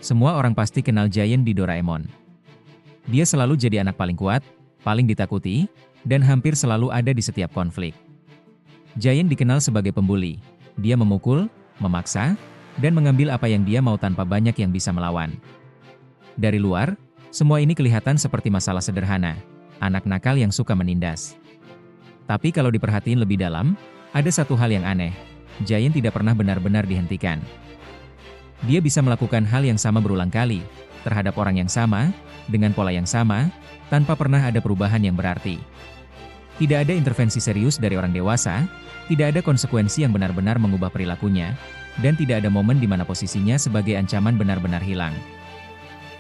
Semua orang pasti kenal Giant di Doraemon. Dia selalu jadi anak paling kuat, paling ditakuti, dan hampir selalu ada di setiap konflik. Giant dikenal sebagai pembuli. Dia memukul, memaksa, dan mengambil apa yang dia mau tanpa banyak yang bisa melawan. Dari luar, semua ini kelihatan seperti masalah sederhana, anak nakal yang suka menindas. Tapi kalau diperhatiin lebih dalam, ada satu hal yang aneh. Giant tidak pernah benar-benar dihentikan. Dia bisa melakukan hal yang sama berulang kali, terhadap orang yang sama, dengan pola yang sama, tanpa pernah ada perubahan yang berarti. Tidak ada intervensi serius dari orang dewasa, tidak ada konsekuensi yang benar-benar mengubah perilakunya, dan tidak ada momen di mana posisinya sebagai ancaman benar-benar hilang.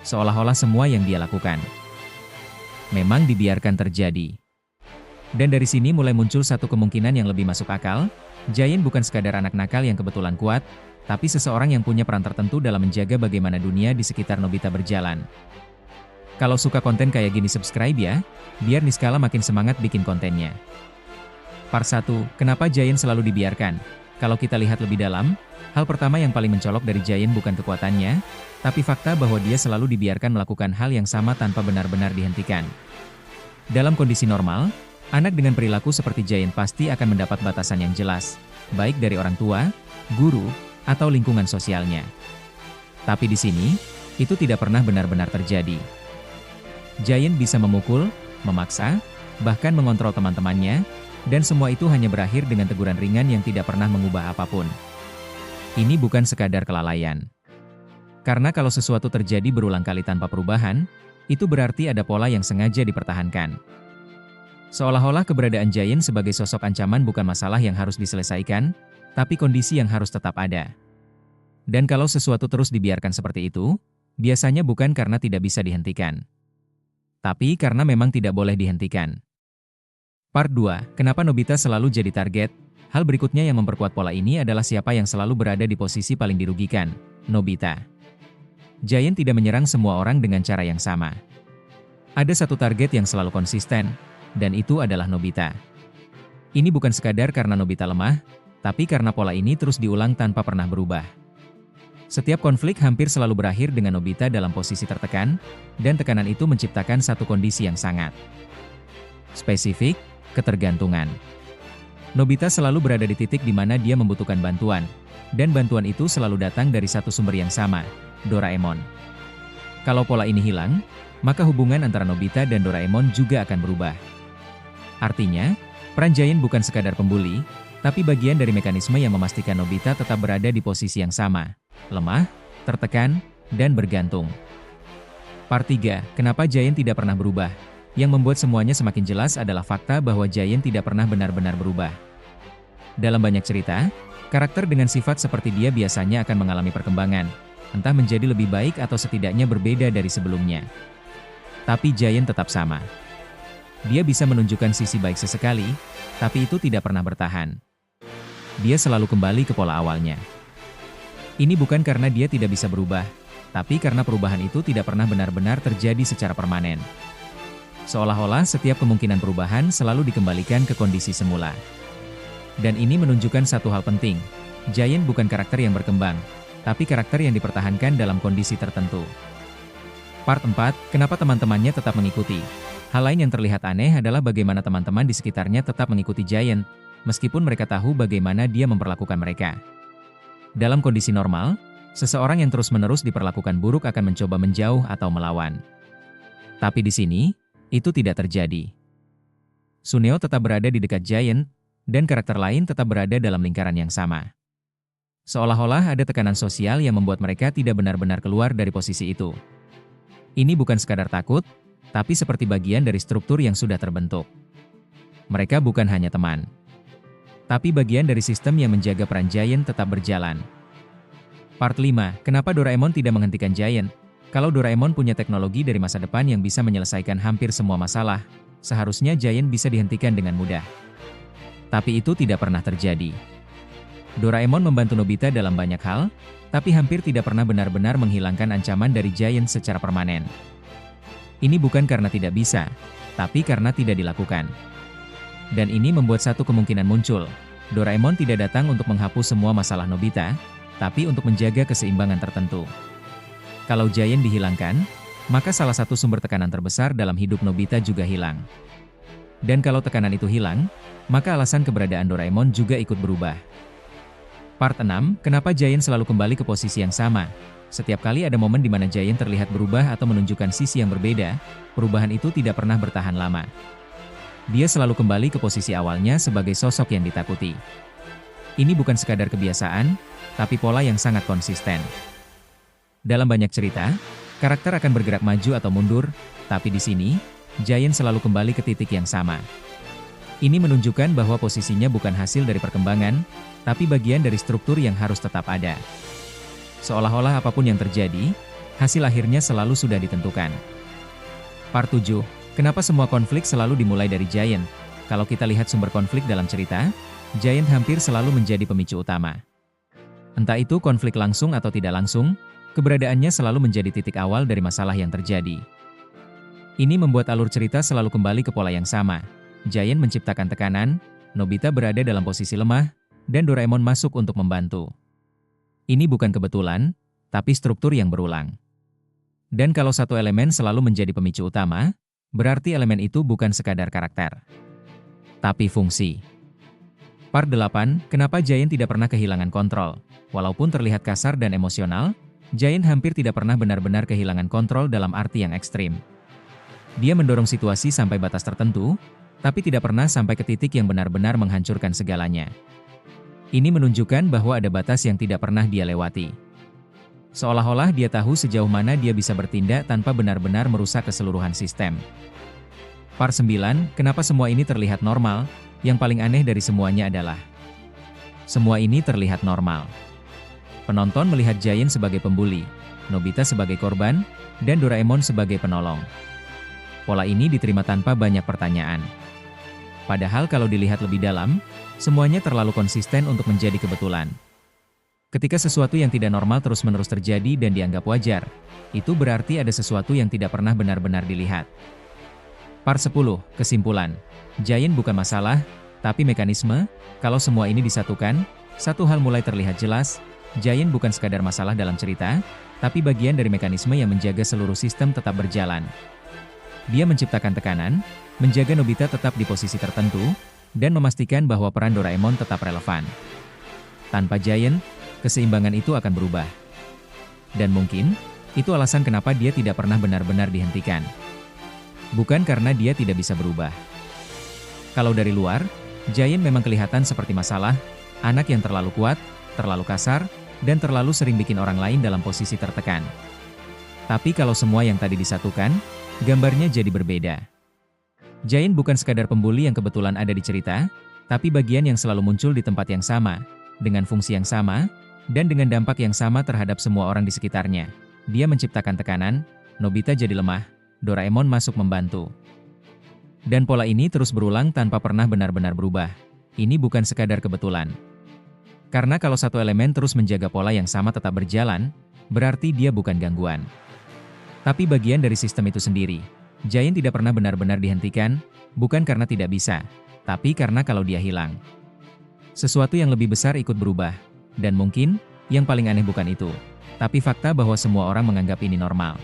Seolah-olah semua yang dia lakukan memang dibiarkan terjadi. Dan dari sini mulai muncul satu kemungkinan yang lebih masuk akal. Giant bukan sekadar anak nakal yang kebetulan kuat, tapi seseorang yang punya peran tertentu dalam menjaga bagaimana dunia di sekitar Nobita berjalan. Kalau suka konten kayak gini subscribe ya, biar Niskala makin semangat bikin kontennya. Part 1, kenapa Giant selalu dibiarkan? Kalau kita lihat lebih dalam, hal pertama yang paling mencolok dari Giant bukan kekuatannya, tapi fakta bahwa dia selalu dibiarkan melakukan hal yang sama tanpa benar-benar dihentikan. Dalam kondisi normal, anak dengan perilaku seperti Giant pasti akan mendapat batasan yang jelas, baik dari orang tua, guru, atau lingkungan sosialnya. Tapi di sini, itu tidak pernah benar-benar terjadi. Giant bisa memukul, memaksa, bahkan mengontrol teman-temannya, dan semua itu hanya berakhir dengan teguran ringan yang tidak pernah mengubah apapun. Ini bukan sekadar kelalaian. Karena kalau sesuatu terjadi berulang kali tanpa perubahan, itu berarti ada pola yang sengaja dipertahankan. Seolah-olah keberadaan Giant sebagai sosok ancaman bukan masalah yang harus diselesaikan, tapi kondisi yang harus tetap ada. Dan kalau sesuatu terus dibiarkan seperti itu, biasanya bukan karena tidak bisa dihentikan, tapi karena memang tidak boleh dihentikan. Part 2, kenapa Nobita selalu jadi target? Hal berikutnya yang memperkuat pola ini adalah siapa yang selalu berada di posisi paling dirugikan, Nobita. Giant tidak menyerang semua orang dengan cara yang sama. Ada satu target yang selalu konsisten, dan itu adalah Nobita. Ini bukan sekadar karena Nobita lemah, tapi karena pola ini terus diulang tanpa pernah berubah. Setiap konflik hampir selalu berakhir dengan Nobita dalam posisi tertekan, dan tekanan itu menciptakan satu kondisi yang sangat spesifik, ketergantungan. Nobita selalu berada di titik di mana dia membutuhkan bantuan, dan bantuan itu selalu datang dari satu sumber yang sama, Doraemon. Kalau pola ini hilang, maka hubungan antara Nobita dan Doraemon juga akan berubah. Artinya, peran Giant bukan sekadar pembuli, tapi bagian dari mekanisme yang memastikan Nobita tetap berada di posisi yang sama, lemah, tertekan, dan bergantung. Part 3, kenapa Giant tidak pernah berubah? Yang membuat semuanya semakin jelas adalah fakta bahwa Giant tidak pernah benar-benar berubah. Dalam banyak cerita, karakter dengan sifat seperti dia biasanya akan mengalami perkembangan, entah menjadi lebih baik atau setidaknya berbeda dari sebelumnya. Tapi Giant tetap sama. Dia bisa menunjukkan sisi baik sesekali, tapi itu tidak pernah bertahan. Dia selalu kembali ke pola awalnya. Ini bukan karena dia tidak bisa berubah, tapi karena perubahan itu tidak pernah benar-benar terjadi secara permanen. Seolah-olah setiap kemungkinan perubahan selalu dikembalikan ke kondisi semula. Dan ini menunjukkan satu hal penting, Giant bukan karakter yang berkembang, tapi karakter yang dipertahankan dalam kondisi tertentu. Part 4, kenapa teman-temannya tetap mengikuti? Hal lain yang terlihat aneh adalah bagaimana teman-teman di sekitarnya tetap mengikuti Giant, meskipun mereka tahu bagaimana dia memperlakukan mereka. Dalam kondisi normal, seseorang yang terus-menerus diperlakukan buruk akan mencoba menjauh atau melawan. Tapi di sini, itu tidak terjadi. Suneo tetap berada di dekat Giant, dan karakter lain tetap berada dalam lingkaran yang sama. Seolah-olah ada tekanan sosial yang membuat mereka tidak benar-benar keluar dari posisi itu. Ini bukan sekadar takut, tapi seperti bagian dari struktur yang sudah terbentuk. Mereka bukan hanya teman, tapi bagian dari sistem yang menjaga peran Giant tetap berjalan. Part 5, kenapa Doraemon tidak menghentikan Giant? Kalau Doraemon punya teknologi dari masa depan yang bisa menyelesaikan hampir semua masalah, seharusnya Giant bisa dihentikan dengan mudah. Tapi itu tidak pernah terjadi. Doraemon membantu Nobita dalam banyak hal, tapi hampir tidak pernah benar-benar menghilangkan ancaman dari Giant secara permanen. Ini bukan karena tidak bisa, tapi karena tidak dilakukan. Dan ini membuat satu kemungkinan muncul. Doraemon tidak datang untuk menghapus semua masalah Nobita, tapi untuk menjaga keseimbangan tertentu. Kalau Giant dihilangkan, maka salah satu sumber tekanan terbesar dalam hidup Nobita juga hilang. Dan kalau tekanan itu hilang, maka alasan keberadaan Doraemon juga ikut berubah. Part 6, kenapa Giant selalu kembali ke posisi yang sama? Setiap kali ada momen di mana Giant terlihat berubah atau menunjukkan sisi yang berbeda, perubahan itu tidak pernah bertahan lama. Dia selalu kembali ke posisi awalnya sebagai sosok yang ditakuti. Ini bukan sekadar kebiasaan, tapi pola yang sangat konsisten. Dalam banyak cerita, karakter akan bergerak maju atau mundur, tapi di sini, Giant selalu kembali ke titik yang sama. Ini menunjukkan bahwa posisinya bukan hasil dari perkembangan, tapi bagian dari struktur yang harus tetap ada. Seolah-olah apapun yang terjadi, hasil akhirnya selalu sudah ditentukan. Part 7, kenapa semua konflik selalu dimulai dari Giant? Kalau kita lihat sumber konflik dalam cerita, Giant hampir selalu menjadi pemicu utama. Entah itu konflik langsung atau tidak langsung, keberadaannya selalu menjadi titik awal dari masalah yang terjadi. Ini membuat alur cerita selalu kembali ke pola yang sama. Giant menciptakan tekanan, Nobita berada dalam posisi lemah, dan Doraemon masuk untuk membantu. Ini bukan kebetulan, tapi struktur yang berulang. Dan kalau satu elemen selalu menjadi pemicu utama, berarti elemen itu bukan sekadar karakter, tapi fungsi. Part 8, kenapa Giant tidak pernah kehilangan kontrol? Walaupun terlihat kasar dan emosional, Giant hampir tidak pernah benar-benar kehilangan kontrol dalam arti yang ekstrim. Dia mendorong situasi sampai batas tertentu, tapi tidak pernah sampai ke titik yang benar-benar menghancurkan segalanya. Ini menunjukkan bahwa ada batas yang tidak pernah dia lewati. Seolah-olah dia tahu sejauh mana dia bisa bertindak tanpa benar-benar merusak keseluruhan sistem. Part 9, kenapa semua ini terlihat normal? Yang paling aneh dari semuanya adalah semua ini terlihat normal. Penonton melihat Giant sebagai pembuli, Nobita sebagai korban, dan Doraemon sebagai penolong. Pola ini diterima tanpa banyak pertanyaan. Padahal kalau dilihat lebih dalam, semuanya terlalu konsisten untuk menjadi kebetulan. Ketika sesuatu yang tidak normal terus-menerus terjadi dan dianggap wajar, itu berarti ada sesuatu yang tidak pernah benar-benar dilihat. Part 10, kesimpulan. Giant bukan masalah, tapi mekanisme. Kalau semua ini disatukan, satu hal mulai terlihat jelas. Giant bukan sekadar masalah dalam cerita, tapi bagian dari mekanisme yang menjaga seluruh sistem tetap berjalan. Dia menciptakan tekanan, menjaga Nobita tetap di posisi tertentu, dan memastikan bahwa peran Doraemon tetap relevan. Tanpa Giant, keseimbangan itu akan berubah. Dan mungkin, itu alasan kenapa dia tidak pernah benar-benar dihentikan. Bukan karena dia tidak bisa berubah. Kalau dari luar, Giant memang kelihatan seperti masalah, anak yang terlalu kuat, terlalu kasar, dan terlalu sering bikin orang lain dalam posisi tertekan. Tapi kalau semua yang tadi disatukan, gambarnya jadi berbeda. Giant bukan sekadar pembuli yang kebetulan ada di cerita, tapi bagian yang selalu muncul di tempat yang sama, dengan fungsi yang sama, dan dengan dampak yang sama terhadap semua orang di sekitarnya. Dia menciptakan tekanan, Nobita jadi lemah, Doraemon masuk membantu. Dan pola ini terus berulang tanpa pernah benar-benar berubah. Ini bukan sekadar kebetulan. Karena kalau satu elemen terus menjaga pola yang sama tetap berjalan, berarti dia bukan gangguan, tapi bagian dari sistem itu sendiri. Giant tidak pernah benar-benar dihentikan, bukan karena tidak bisa, tapi karena kalau dia hilang, sesuatu yang lebih besar ikut berubah. Dan mungkin, yang paling aneh bukan itu, tapi fakta bahwa semua orang menganggap ini normal.